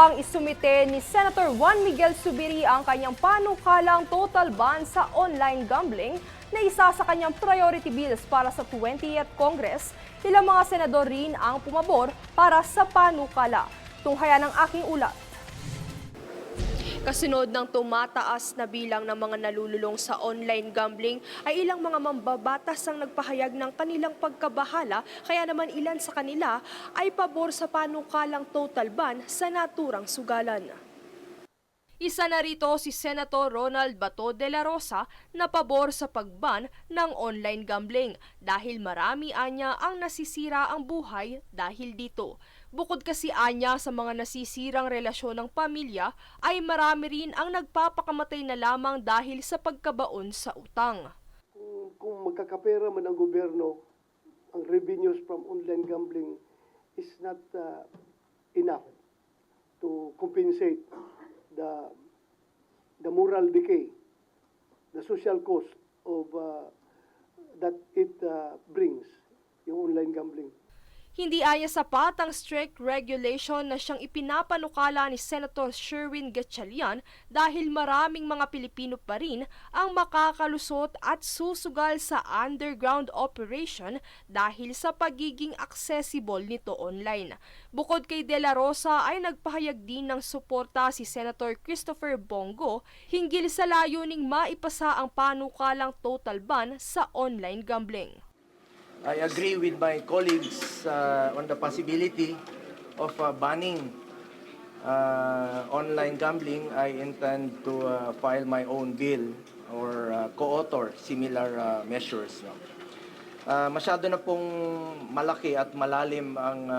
Nagdesisyoang isumite ni Senator Juan Miguel Zubiri ang kanyang panukalang total ban sa online gambling na isa sa kanyang priority bills para sa 20th Congress. Ilang mga senador rin ang pumabor para sa panukala. Tunghaya ng aking ulat. Kasunod ng tumataas na bilang ng mga nalululong sa online gambling ay ilang mga mambabatas ang nagpahayag ng kanilang pagkabahala, kaya naman ilan sa kanila ay pabor sa panukalang total ban sa naturang sugalan. Isa na rito si Senator Ronald Bato de la Rosa na pabor sa pagban ng online gambling dahil marami anya ang nasisira ang buhay dahil dito. Bukod kasi anya sa mga nasisirang relasyon ng pamilya ay marami rin ang nagpapakamatay na lamang dahil sa pagkabaon sa utang. Kung magkakapera man ang gobyerno, ang revenues from online gambling is not enough to compensate the moral decay, the social cost of that it brings, yung online gambling. Hindi aya sapat ang strict regulation na siyang ipinapanukala ni Senator Sherwin Gatchalian dahil maraming mga Pilipino pa rin ang makakalusot at susugal sa underground operation dahil sa pagiging accessible nito online. Bukod kay De La Rosa ay nagpahayag din ng suporta si Senator Christopher Bongo hinggil sa layuning maipasa ang panukalang total ban sa online gambling. I agree with my colleagues on the possibility of banning online gambling. I intend to file my own bill or co-author similar measures. Masyado na pong malaki at malalim ang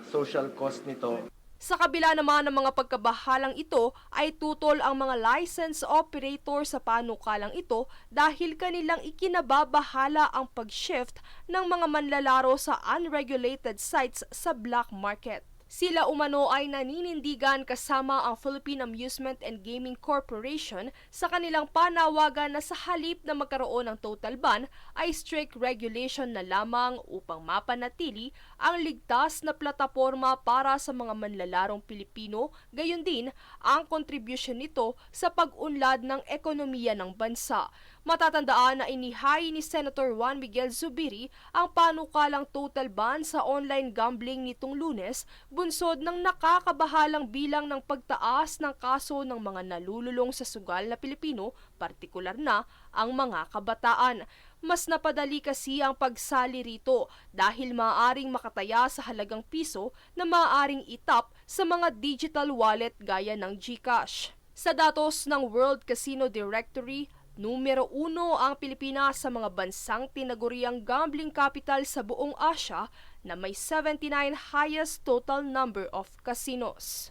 social cost nito. Sa kabila naman ng mga pagkabahalang ito ay tutol ang mga license operator sa panukalang ito dahil kanilang ikinababahala ang pag-shift ng mga manlalaro sa unregulated sites sa black market. Sila umano ay naninindigan kasama ang Philippine Amusement and Gaming Corporation sa kanilang panawagan na sa halip na magkaroon ng total ban ay strict regulation na lamang upang mapanatili ang ligtas na plataporma para sa mga manlalarong Pilipino, gayon din ang contribution nito sa pag-unlad ng ekonomiya ng bansa. Matatandaan na inihain ni Senator Juan Miguel Zubiri ang panukalang total ban sa online gambling nitong Lunes, bunsod ng nakakabahalang bilang ng pagtaas ng kaso ng mga nalululong sa sugal na Pilipino, partikular na ang mga kabataan. Mas napadali kasi ang pagsali rito dahil maaaring makataya sa halagang piso na maaaring itap sa mga digital wallet gaya ng GCash. Sa datos ng World Casino Directory, numero 1 ang Pilipinas sa mga bansang tinaguriang gambling capital sa buong Asia na may 79 highest total number of casinos.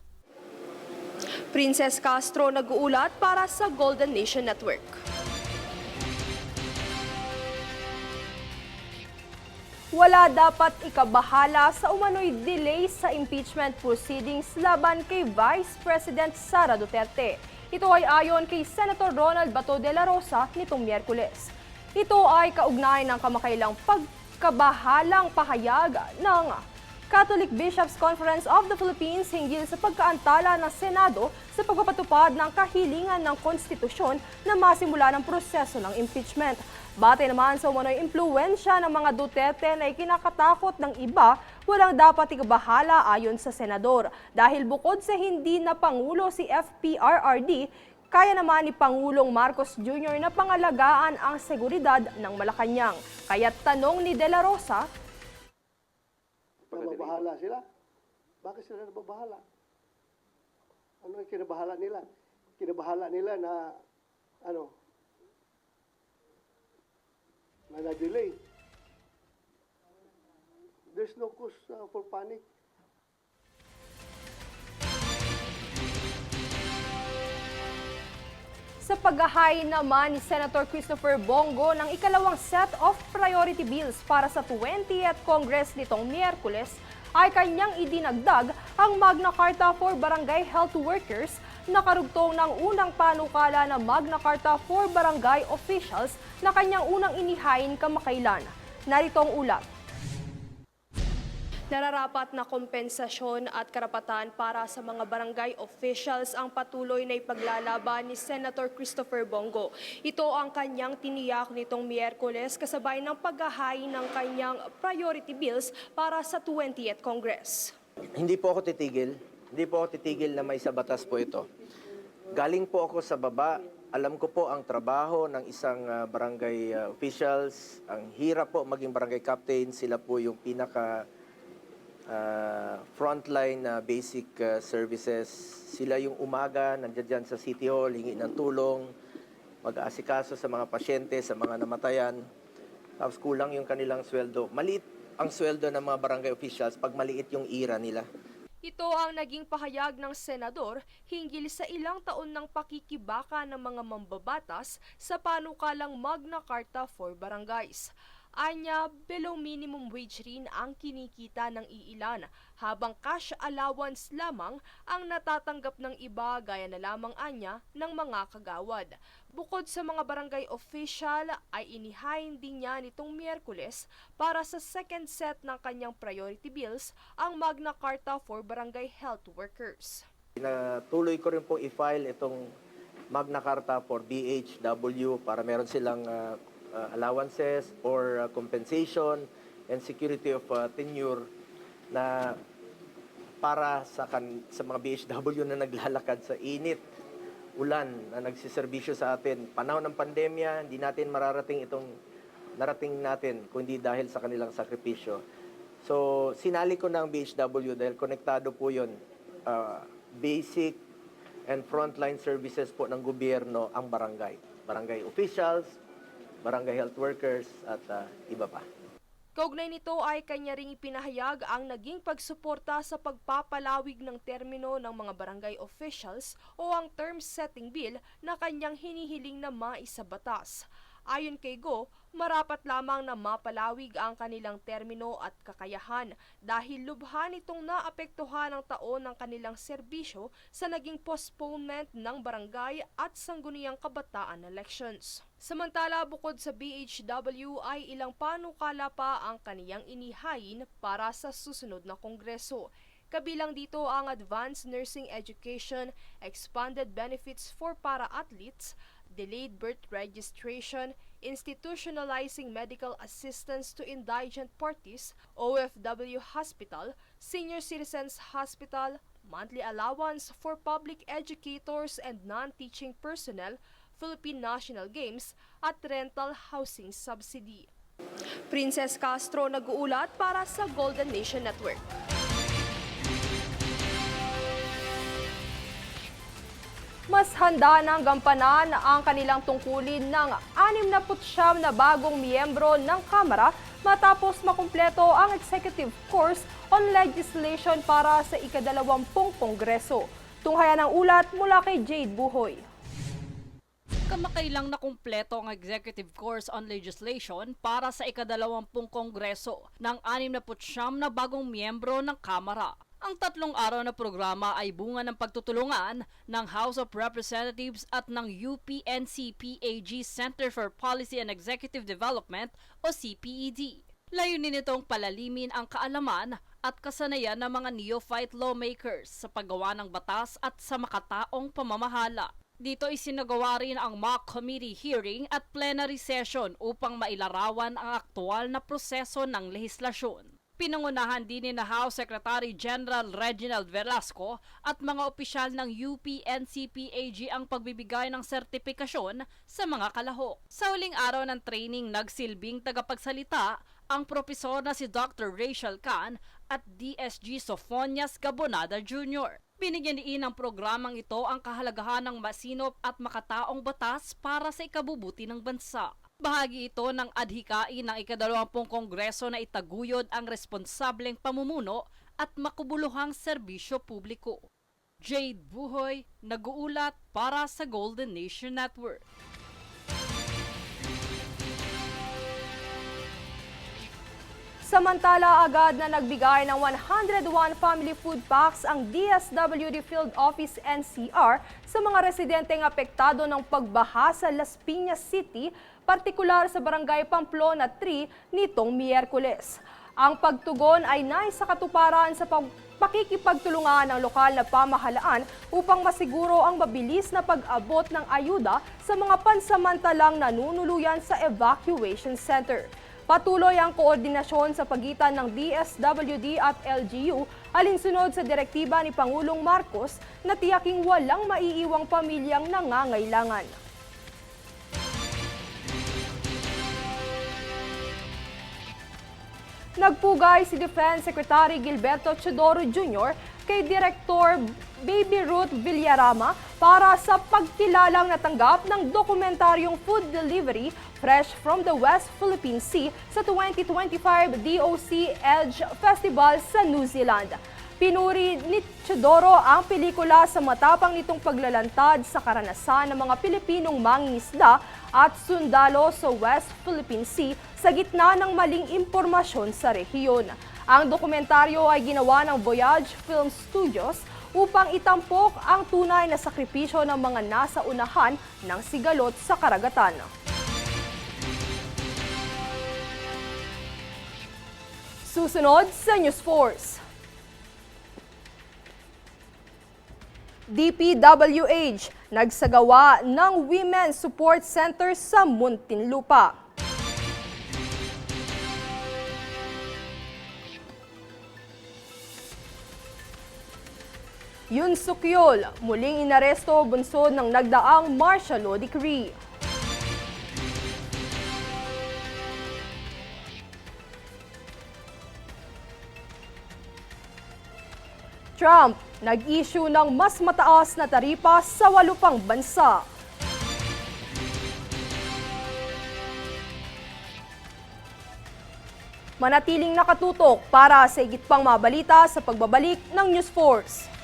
Princess Castro nag-uulat para sa Golden Nation Network. Wala dapat ikabahala sa umano'y delay sa impeachment proceedings laban kay Vice President Sara Duterte. Ito ay ayon kay Senator Ronald Bato de la Rosa nitong Miyerkules. Ito ay kaugnay ng kamakailang pagkabahalang pahayag ng Catholic Bishops' Conference of the Philippines hinggil sa pagkaantala ng Senado sa pagpapatupad ng kahilingan ng konstitusyon na masimula ng proseso ng impeachment. Batay naman sa umano'y impluwensya ng mga Duterte na ikinakatakot ng iba, walang dapat ikabahala ayon sa senador. Dahil bukod sa hindi na Pangulo si FPRRD, kaya naman ni Pangulong Marcos Jr. na pangalagaan ang seguridad ng Malacanang. Kaya tanong ni De La Rosa, Nababahala sila? Bakit sila nababahala? Ano ang kinabahala nila? Kinabahala nila na na-delay. There's no cause for panic. sa paghahain naman ni Senator Christopher Bongo ng ikalawang set of priority bills para sa 20th Congress nitong Miyerkules, ay kanyang idinagdag ang Magna Carta for Barangay Health Workers na karugtong ng unang panukala na Magna Carta for Barangay Officials na kanyang unang inihain kamakailan. Narito ang ulat. Nararapat na kompensasyon at karapatan para sa mga barangay officials ang patuloy na ipaglalaban ni Senator Christopher Bongo. Ito ang kanyang tiniyak nitong Miyerkules kasabay ng paghahain ng kanyang priority bills para sa 20th Congress. Hindi po ako titigil. Hindi po ako titigil na may sa batas po ito. Galing po ako sa baba. Alam ko po ang trabaho ng isang barangay officials. Ang hirap po maging barangay captain. Sila po yung pinaka frontline na basic services. Sila yung umaga, nandiyan dyan sa City Hall, hingi ng tulong, mag-aasikaso sa mga pasyente, sa mga namatayan. Tapos kulang yung kanilang sweldo. Maliit ang sweldo ng mga barangay officials pag maliit yung ira nila. Ito ang naging pahayag ng senador hinggil sa ilang taon ng pakikibaka ng mga mambabatas sa panukalang Magna Carta for Barangays. Anya, below minimum wage rin ang kinikita ng iilan, habang cash allowance lamang ang natatanggap ng iba gaya na lamang anya ng mga kagawad. Bukod sa mga barangay official ay inihain din niya nitong Miyerkules para sa second set ng kanyang priority bills ang Magna Carta for Barangay Health Workers. Pinatuloy ko rin po i-file itong Magna Carta for BHW para meron silang allowances or compensation and security of tenure na para sa mga BHW na naglalakad sa init, ulan na nagsiservisyo sa atin. Panahon ng pandemya, hindi natin mararating itong narating natin kundi dahil sa kanilang sakripisyo. So, sinali ko ng BHW dahil konektado po yun. Basic and frontline services po ng gobyerno ang barangay. Barangay officials, barangay health workers at iba pa. Kaugnay nito ay kanya ring ipinahayag ang naging pagsuporta sa pagpapalawig ng termino ng mga barangay officials o ang term setting bill na kanyang hinihiling na maisabatas. Ayon kay Go, marapat lamang na mapalawig ang kanilang termino at kakayahan dahil lubha nitong naapektuhan ang taon ng kanilang serbisyo sa naging postponement ng barangay at sangguniang kabataan elections. Samantala, bukod sa BHW ay ilang panukala pa ang kaniyang inihain para sa susunod na kongreso. Kabilang dito ang advanced nursing education, expanded benefits for para-athletes, delayed birth registration, institutionalizing medical assistance to indigent parties, OFW hospital, senior citizens hospital, monthly allowance for public educators and non-teaching personnel, Philippine National Games, at rental housing subsidy. Princess Castro nag-uulat para sa Golden Nation Network. Mas handa ng gampanan ang kanilang tungkulin ng 69 na bagong miyembro ng Kamara matapos makumpleto ang executive course on legislation para sa ika-20 Kongreso. Tunghayan ang ulat mula kay Jade Buhoy. Kamakailang nakumpleto ang executive course on legislation para sa ika-20 Kongreso ng 69 na bagong miyembro ng Kamara. Ang 3 araw na programa ay bunga ng pagtutulungan ng House of Representatives at ng UPNCPAG Center for Policy and Executive Development o CPED. Layunin nitong palalimin ang kaalaman at kasanayan ng mga neophyte lawmakers sa paggawa ng batas at sa makataong pamamahala. Dito isinagawa rin ang mock committee hearing at plenary session upang mailarawan ang aktual na proseso ng lehislasyon. Pinangunahan din ni House Secretary General Reginald Velasco at mga opisyal ng UPNCPAG ang pagbibigay ng sertipikasyon sa mga kalahok. Sa huling araw ng training, nagsilbing tagapagsalita ang propesor na si Dr. Rachel Khan at DSG Sofonias Gabonada Jr. Binigyan diin ng programang ito ang kahalagahan ng masinop at makataong batas para sa ikabubuti ng bansa. Bahagi ito ng adhikain ng ika-20 Kongreso na itaguyod ang responsableng pamumuno at makubuluhang serbisyo publiko. Jade Buhoy, nag-uulat para sa Golden Nation Network. Samantala, agad na nagbigay ng 101 family food packs ang DSWD Field Office NCR sa mga residenteng apektado ng pagbaha sa Las Piñas City, partikular sa Barangay Pamplona 3 nitong Miyerkules. Ang pagtugon ay naisakatuparan sa pakikipagtulungan ng lokal na pamahalaan upang masiguro ang mabilis na pag-abot ng ayuda sa mga pansamantalang nanunuluyan sa evacuation center. Patuloy ang koordinasyon sa pagitan ng DSWD at LGU alinsunod sa direktiba ni Pangulong Marcos na tiyaking walang maiiwang pamilyang nangangailangan. Nagpugay si Defense Secretary Gilberto Teodoro Jr. kay Director Baby Ruth Villarama para sa pagkilalang natanggap ng dokumentaryong food delivery fresh from the West Philippine Sea sa 2025 DOC Edge Festival sa New Zealand. Pinuri ni Teodoro ang pelikula sa matapang nitong paglalantad sa karanasan ng mga Pilipinong mangingisda at sundalo sa West Philippine Sea sa gitna ng maling impormasyon sa rehiyon. Ang dokumentaryo ay ginawa ng Voyage Film Studios upang itampok ang tunay na sakripisyo ng mga nasa unahan ng sigalot sa karagatan. Susunod sa News Force. DPWH nagsagawa ng Women's Support Center sa Muntinlupa. Yoon Suk-yeol muling inaresto bunsod ng nagdaang martial law decree. Trump nag-issue ng mas mataas na taripa sa 8 pang bansa. Manatiling nakatutok para sa higit pang mabalita sa pagbabalik ng News Force.